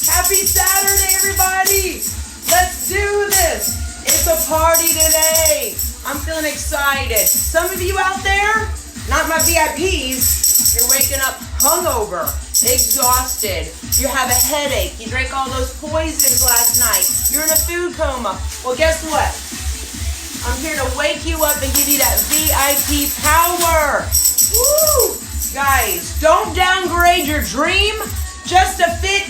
Happy Saturday, everybody. Let's do this. It's a party today. I'm feeling excited. Some of you out there, not my VIPs, you're waking up hungover, exhausted. You have a headache. You drank all those poisons last night. You're in a food coma. Well, guess what? I'm here to wake you up and give you that VIP power. Woo! Guys, don't downgrade your dream just to fit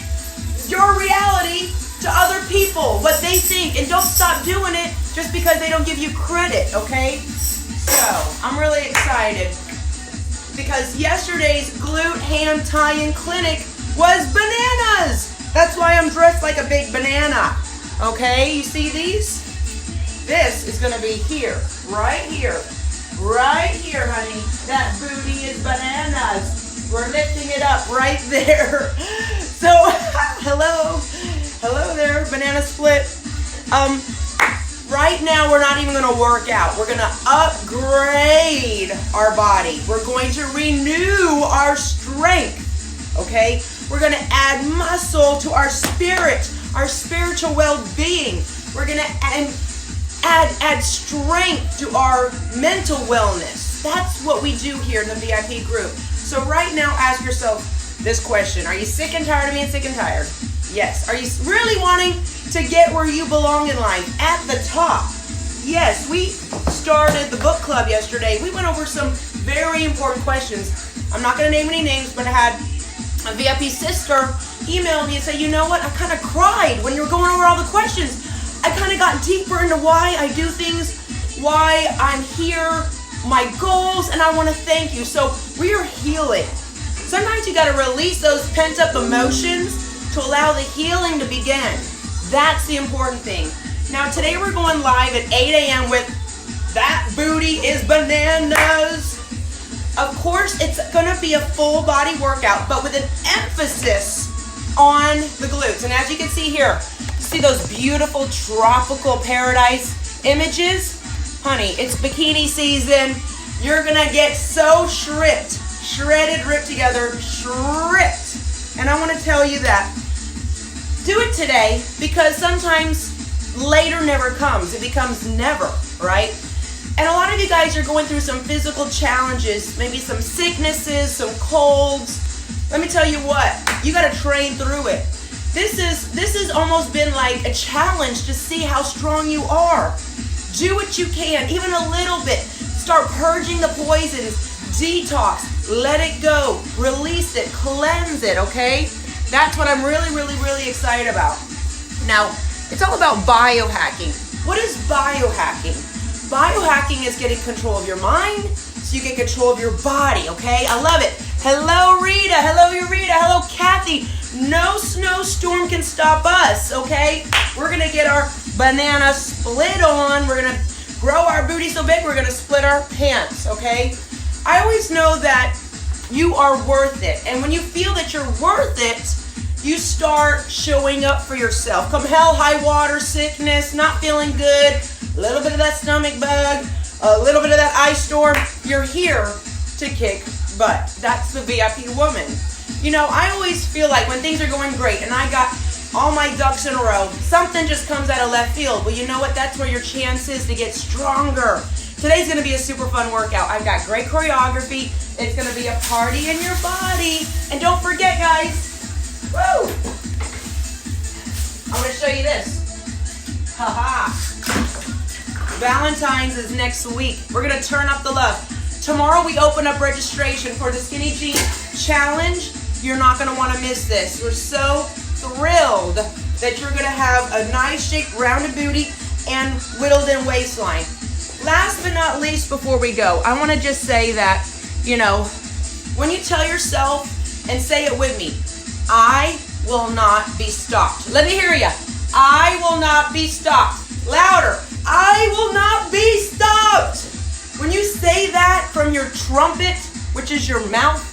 your reality to other people, what they think, and don't stop doing it just because they don't give you credit, okay? So, I'm really excited because yesterday's glute hand tie-in clinic was bananas. That's why I'm dressed like a big banana, okay? You see these? This is gonna be here, right here, honey. That booty is bananas. We're lifting it up right there. So, hello there, banana split. Right now we're not even gonna work out. We're gonna upgrade our body. We're going to renew our strength, okay? We're gonna add muscle to our spirit, our spiritual well-being. We're gonna add strength to our mental wellness. That's what we do here in the VIP group. So right now, ask yourself this question. Are you sick and tired of being sick and tired? Yes. Are you really wanting to get where you belong in life? At the top? Yes. We started the book club yesterday. We went over some very important questions. I'm not going to name any names, but I had a VIP sister email me and say, you know what? I kind of cried when you were going over all the questions. I kind of got deeper into why I do things, why I'm here, my goals, and I want to thank you. So we are healing. Sometimes you got to release those pent-up emotions to allow the healing to begin. That's the important thing. Now, today we're going live at 8 a.m. with That Booty is Bananas. Of course, it's going to be a full body workout, but with an emphasis on the glutes. And as you can see here, see those beautiful tropical paradise images? Honey, it's bikini season. You're going to get so shredded, ripped together, stripped. And I want to tell you that. Do it today because sometimes later never comes. It becomes never, right? And a lot of you guys are going through some physical challenges, maybe some sicknesses, some colds. Let me tell you what, you got to train through it. This has almost been like a challenge to see how strong you are. Do what you can, even a little bit. Start purging the poisons, detox, let it go, release it, cleanse it, okay? That's what I'm really excited about. Now, it's all about biohacking. What is biohacking? Biohacking is getting control of your mind so you get control of your body, okay? I love it. Hello, Rita. Hello, Eureka. Hello, Kathy. No snowstorm can stop us, okay? We're going to get our banana split on. We're going to grow our booty so big, we're going to split our pants, okay? I always know that you are worth it. And when you feel that you're worth it, you start showing up for yourself. Come hell, high water, sickness, not feeling good, a little bit of that stomach bug, a little bit of that ice storm, you're here to kick butt. That's the VIP woman. You know, I always feel like when things are going great and I got all my ducks in a row, something just comes out of left field. Well, you know what? That's where your chance is to get stronger. Today's going to be a super fun workout. I've got great choreography. It's going to be a party in your body. And don't forget, guys, woo! I'm going to show you this. Haha. Valentine's is next week. We're going to turn up the love. Tomorrow we open up registration for the Skinny Jean Challenge. You're not going to want to miss this. We're so thrilled that you're going to have a nice shaped rounded booty and whittled in waistline. Last but not least, before we go, I want to just say that, you know, when you tell yourself and say it with me, I will not be stopped. Let me hear you. I will not be stopped. Louder. I will not be stopped. When you say that from your trumpet, which is your mouth,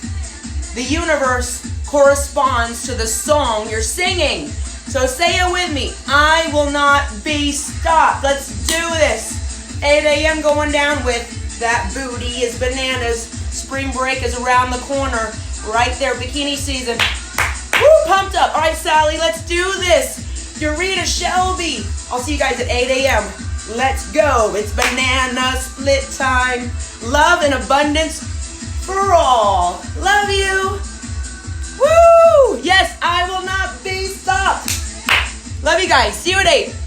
the universe corresponds to the song you're singing. So say it with me. I will not be stopped. Let's do this. 8 a.m. going down with That Booty is Bananas. Spring break is around the corner. Right there, bikini season. Woo, pumped up. All right, Sally. Let's do this. Dorita, Shelby. I'll see you guys at 8 a.m. Let's go. It's banana split time. Love and abundance for all. Love you. Woo! Yes, I will not be stopped. Love you guys. See you at 8.